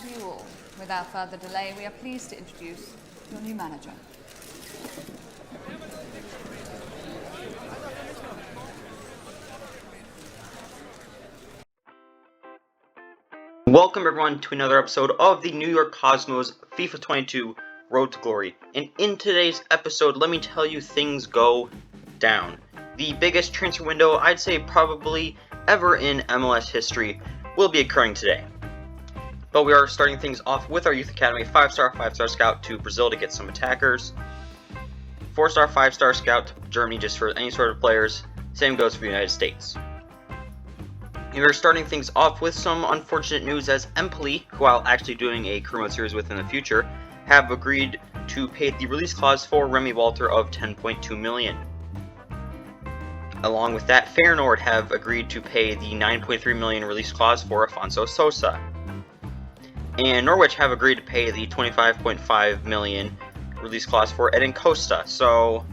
You all. Without further delay, we are pleased to introduce your new manager. Welcome everyone to another episode of the New York Cosmos FIFA 22 Road to Glory. And in today's episode, let me tell you, things go down. The biggest transfer window, I'd say probably ever in MLS history, will be occurring today. But we are starting things off with our Youth Academy 5-star scout to Brazil to get some attackers. 4-star, 5-star scout to Germany just for any sort of players. Same goes for the United States. And we're starting things off with some unfortunate news as Empoli, who I'll actually doing a career mode series with in the future, have agreed to pay the release clause for Remy Walter of 10.2 million. Along with that, Feyenoord have agreed to pay the 9.3 million release clause for Afonso Sosa. And Norwich have agreed to pay the 25.5 million release clause for Eden Costa. So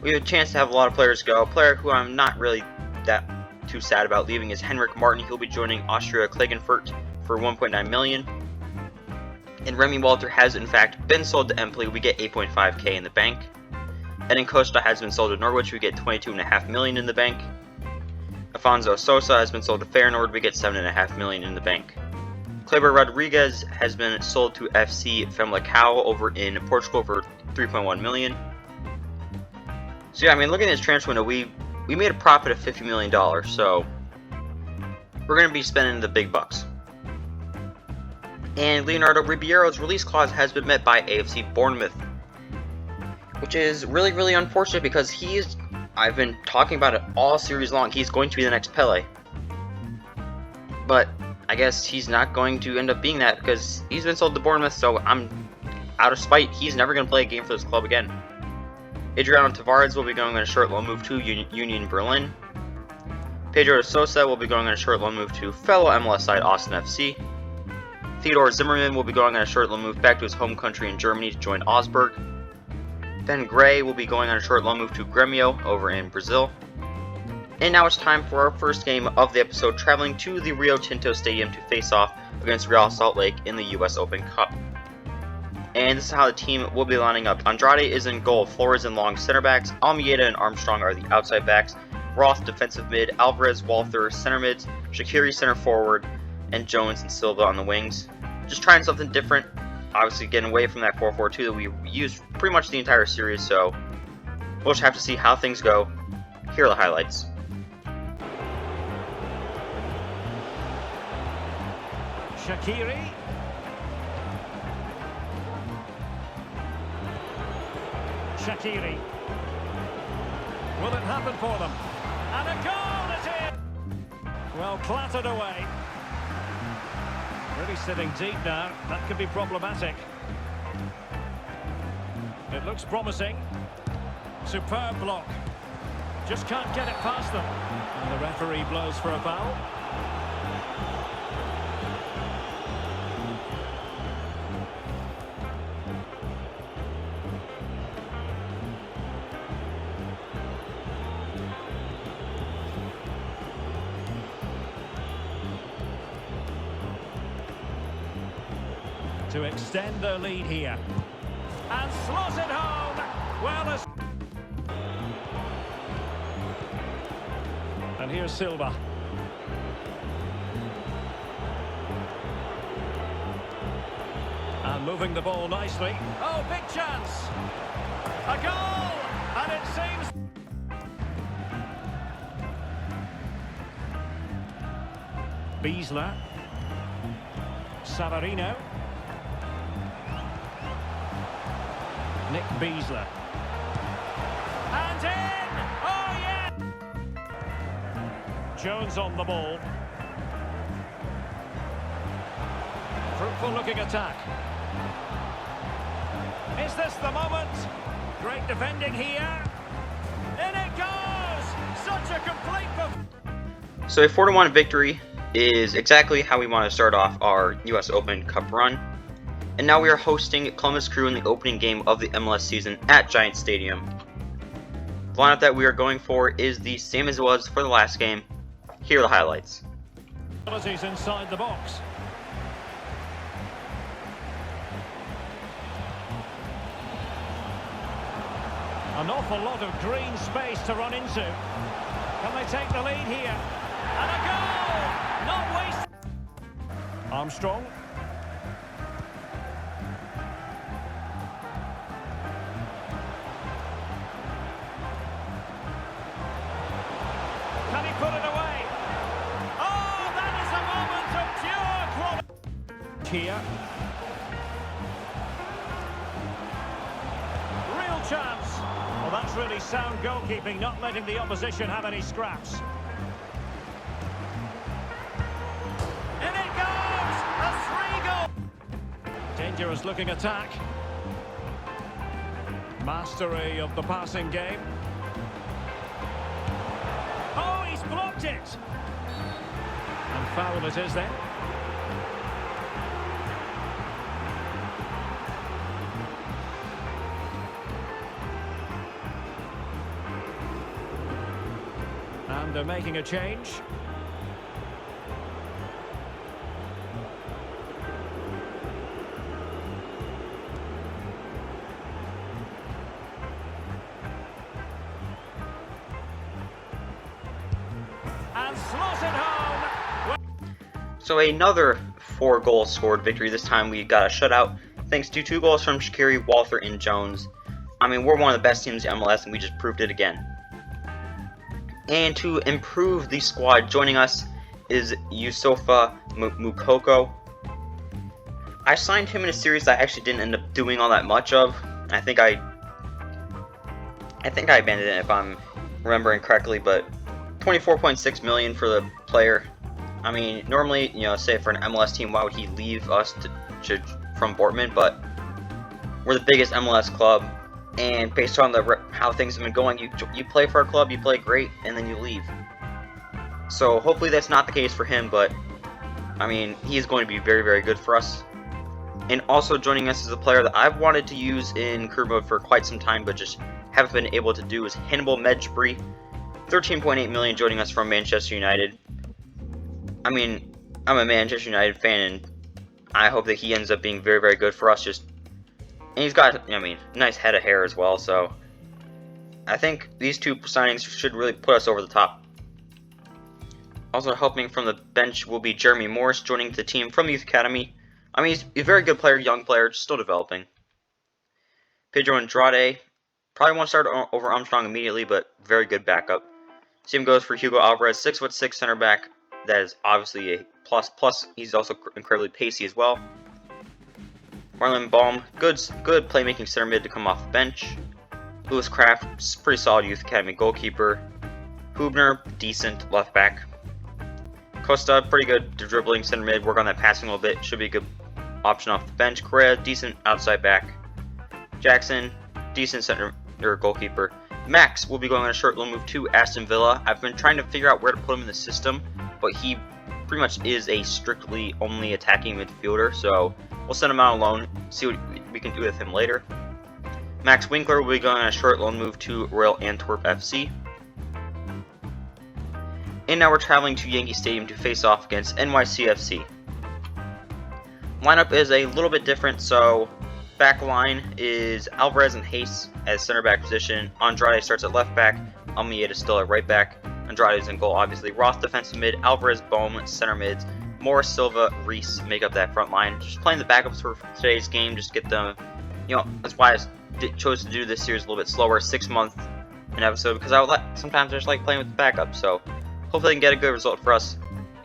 we have a chance to have a lot of players go. A player who I'm not really that too sad about leaving is Henrik Martin. He'll be joining Austria Klagenfurt for 1.9 million. And Remy Walter has in fact been sold to Empoli. We get 8.5k in the bank. Eden Costa has been sold to Norwich. We get 22.5 million in the bank. Afonso Sosa has been sold to Feyenoord. We get 7.5 million in the bank. Kleber Rodriguez has been sold to FC Famalicão over in Portugal for 3.1 million. So yeah, I mean, looking at this transfer window, we made a profit of $50 million, so we're going to be spending the big bucks. And Leonardo Ribeiro's release clause has been met by AFC Bournemouth, which is really, really unfortunate because I've been talking about it all series long, he's going to be the next Pele. But I guess he's not going to end up being that because he's been sold to Bournemouth, so I'm out of spite. He's never going to play a game for this club again. Adriano Tavares will be going on a short loan move to Union Berlin. Pedro Sosa will be going on a short loan move to fellow MLS side Austin FC. Theodore Zimmerman will be going on a short loan move back to his home country in Germany to join Augsburg. Ben Gray will be going on a short loan move to Grêmio over in Brazil. And now it's time for our first game of the episode, traveling to the Rio Tinto Stadium to face off against Real Salt Lake in the US Open Cup. And this is how the team will be lining up. Andrade is in goal, Flores in long center backs, Almeida and Armstrong are the outside backs, Roth defensive mid, Alvarez, Walther center mids, Shaqiri center forward, and Jones and Silva on the wings. Just trying something different, obviously getting away from that 4-4-2 that we used pretty much the entire series, so we'll just have to see how things go. Here are the highlights. Shaqiri. Shaqiri. Will it happen for them? And a goal it is! Well, clattered away. Really sitting deep now. That could be problematic. It looks promising. Superb block. Just can't get it past them. And the referee blows for a foul. To extend their lead here. And slots it home! Well, and here's Silva. And moving the ball nicely. Oh, big chance! A goal! And it seems... Beasler. Savarino. Nick Beasler. And in! Oh, yeah! Jones on the ball. Fruitful looking attack. Is this the moment? Great defending here. In it goes! Such a complete performance. So a 4-1 victory is exactly how we want to start off our US Open Cup run. And now we are hosting Columbus Crew in the opening game of the MLS season at Giant Stadium. The lineup that we are going for is the same as it was for the last game. Here are the highlights. Inside the box. An awful lot of green space to run into. Can they take the lead here? And a goal! Not wasted. Armstrong. Can he put it away? Oh, that is a moment of pure quality. Here. Real chance. Well, that's really sound goalkeeping, not letting the opposition have any scraps. In it goes! A 3-goal! Dangerous looking attack. Mastery of the passing game. Oh, he's blocked it! And foul it is then. And they're making a change. And slots it home. So another 4-goal scored victory. This time we got a shutout thanks to 2 goals from Shaqiri, Walter, and Jones. I mean, we're one of the best teams in MLS, and we just proved it again. And to improve the squad, joining us is Yusufa Mukoko. I signed him in a series that I actually didn't end up doing all that much of. I think I abandoned it if I'm remembering correctly, but 24.6 million for the player. I mean, normally, you know, say for an MLS team, why would he leave us from Dortmund? But we're the biggest MLS club. And based on how things have been going, you play for our club, you play great, and then you leave. So hopefully that's not the case for him, but I mean, he's going to be very, very good for us. And also joining us is a player that I've wanted to use in career mode for quite some time, but just haven't been able to do, is Hannibal Mejbri. 13.8 million joining us from Manchester United. I mean, I'm a Manchester United fan, and I hope that he ends up being very, very good for us. And he's got, I mean, nice head of hair as well, so I think these 2 signings should really put us over the top. Also helping from the bench will be Jeremy Morris, joining the team from the Youth Academy. I mean, he's a very good player, young player, still developing. Pedro Andrade, probably won't start over Armstrong immediately, but very good backup. Same goes for Hugo Alvarez, 6'6" center back. That is obviously a plus. Plus, he's also incredibly pacey as well. Marlon Baum, good playmaking center mid to come off the bench. Lewis Kraft, pretty solid Youth Academy goalkeeper. Hubner, decent left back. Costa, pretty good dribbling center mid, work on that passing a little bit, should be a good option off the bench. Correa, decent outside back. Jackson, decent center goalkeeper. Max will be going on a short loan move to Aston Villa. I've been trying to figure out where to put him in the system, but he pretty much is a strictly only attacking midfielder, so we'll send him out on loan, see what we can do with him later. Max Winkler will be going on a short loan move to Royal Antwerp FC. And now we're traveling to Yankee Stadium to face off against NYCFC. Lineup is a little bit different, so back line is Alvarez and Hayes as center back position. Andrade starts at left back. Almeida still at right back. Andrade is in goal, obviously. Roth defensive mid. Alvarez, Bohm center mids. Morris, Silva, Reese make up that front line. Just playing the backups for today's game, just get them. You know, that's why I chose to do this series a little bit slower, 6 month an episode, because sometimes I just like playing with the backups. So hopefully, they can get a good result for us.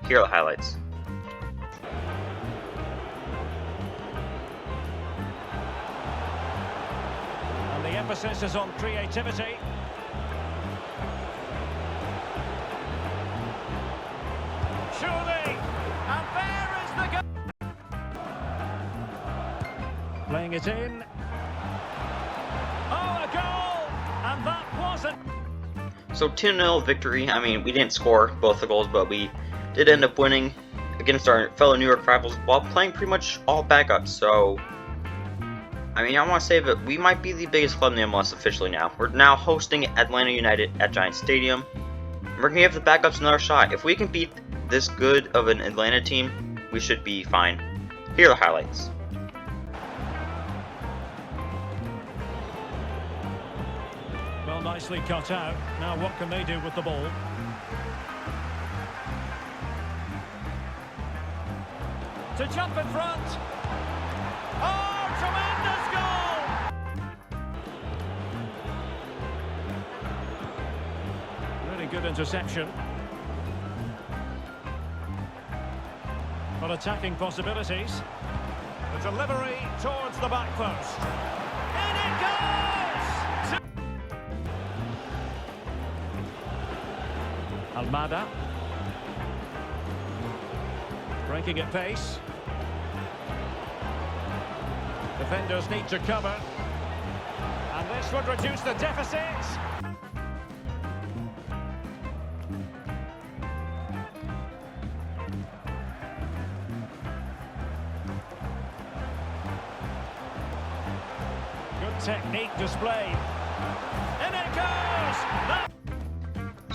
Here are the highlights. And the emphasis is on creativity. Surely, and there is the goal. Playing it in. Oh, a goal! And that wasn't. So 2-0 victory. I mean, we didn't score both the goals, but we did end up winning against our fellow New York rivals while playing pretty much all backups. So, I mean, I want to say that we might be the biggest club in the MLS officially now. We're now hosting Atlanta United at Giant Stadium. We're going to give the backups another shot. If we can beat this good of an Atlanta team, we should be fine. Here are the highlights. nicely cut out. Now what can they do with the ball? To jump in front. Oh, tremendous goal! Really good interception. But attacking possibilities. The delivery towards the back post. In it goes! Almada. Breaking at pace. Defenders need to cover. And this would reduce the deficit. Good technique displayed. In it goes!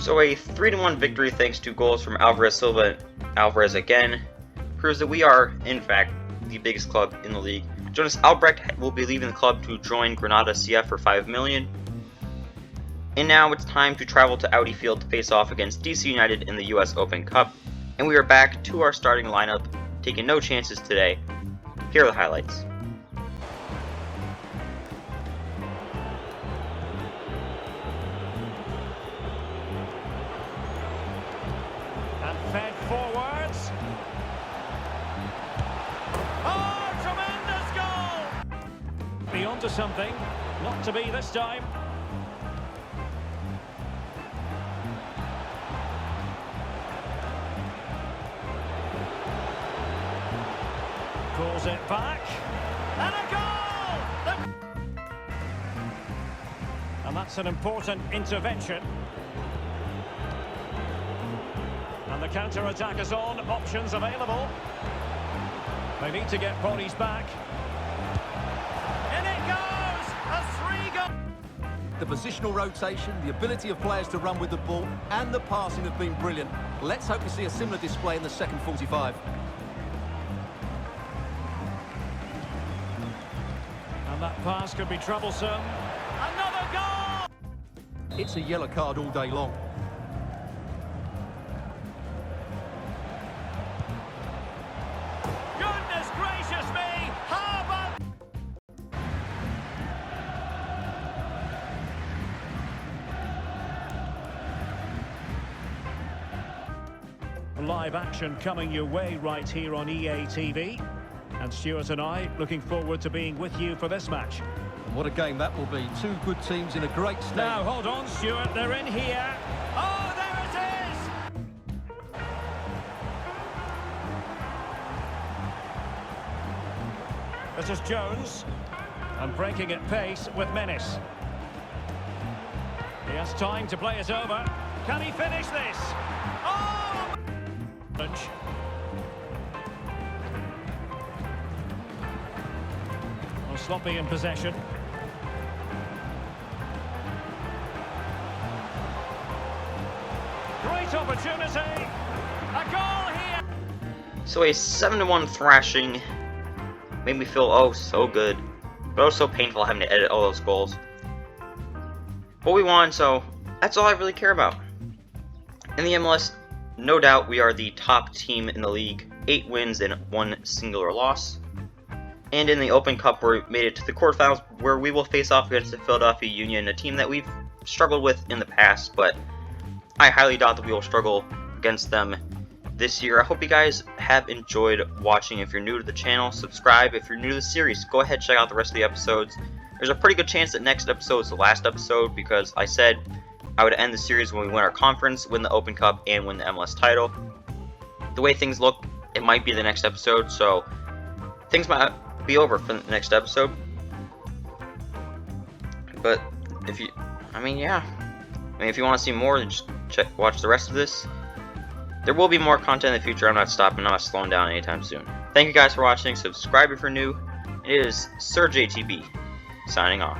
So a 3-1 victory thanks to goals from Alvarez Silva and Alvarez again proves that we are, in fact, the biggest club in the league. Jonas Albrecht will be leaving the club to join Granada CF for $5 million. And now it's time to travel to Audi Field to face off against DC United in the US Open Cup. And we are back to our starting lineup, taking no chances today. Here are the highlights. And fed forwards. Oh, tremendous goal! Beyond to something, not to be this time. Pulls it back. And a goal! And that's an important intervention. And the counter-attack is on, options available. They need to get bodies back. In it goes! A 3-goal! The positional rotation, the ability of players to run with the ball, and the passing have been brilliant. Let's hope we see a similar display in the second 45. And that pass could be troublesome. Another goal! It's a yellow card all day long. Goodness gracious me! How about... Live action coming your way right here on EA TV. And Stuart and I looking forward to being with you for this match. And what a game that will be. Two good teams in a great state. Now, hold on, Stuart, they're in here. Oh, there it is! This is Jones. And breaking at pace with menace. He has time to play it over. Can he finish this? Oh! Well, sloppy in possession. Great opportunity. A goal here. So a 7-1 thrashing made me feel oh so good, but also painful having to edit all those goals. But we won, so that's all I really care about. In the MLS, no doubt we are the top team in the league, 8 wins and 1 singular loss. And in the Open Cup, we made it to the quarterfinals, where we will face off against the Philadelphia Union, a team that we've struggled with in the past, but I highly doubt that we will struggle against them this year. I hope you guys have enjoyed watching. If you're new to the channel, subscribe. If you're new to the series, go ahead and check out the rest of the episodes. There's a pretty good chance that next episode is the last episode, because I said I would end the series when we win our conference, win the Open Cup, and win the MLS title. The way things look, it might be the next episode, so things might be over for the next episode. But if you, if you want to see more, then just watch the rest of this. There will be more content in the future. I'm not stopping, I'm not slowing down anytime soon. Thank you guys for watching. Subscribe if you're new. It is Sir JTB signing off.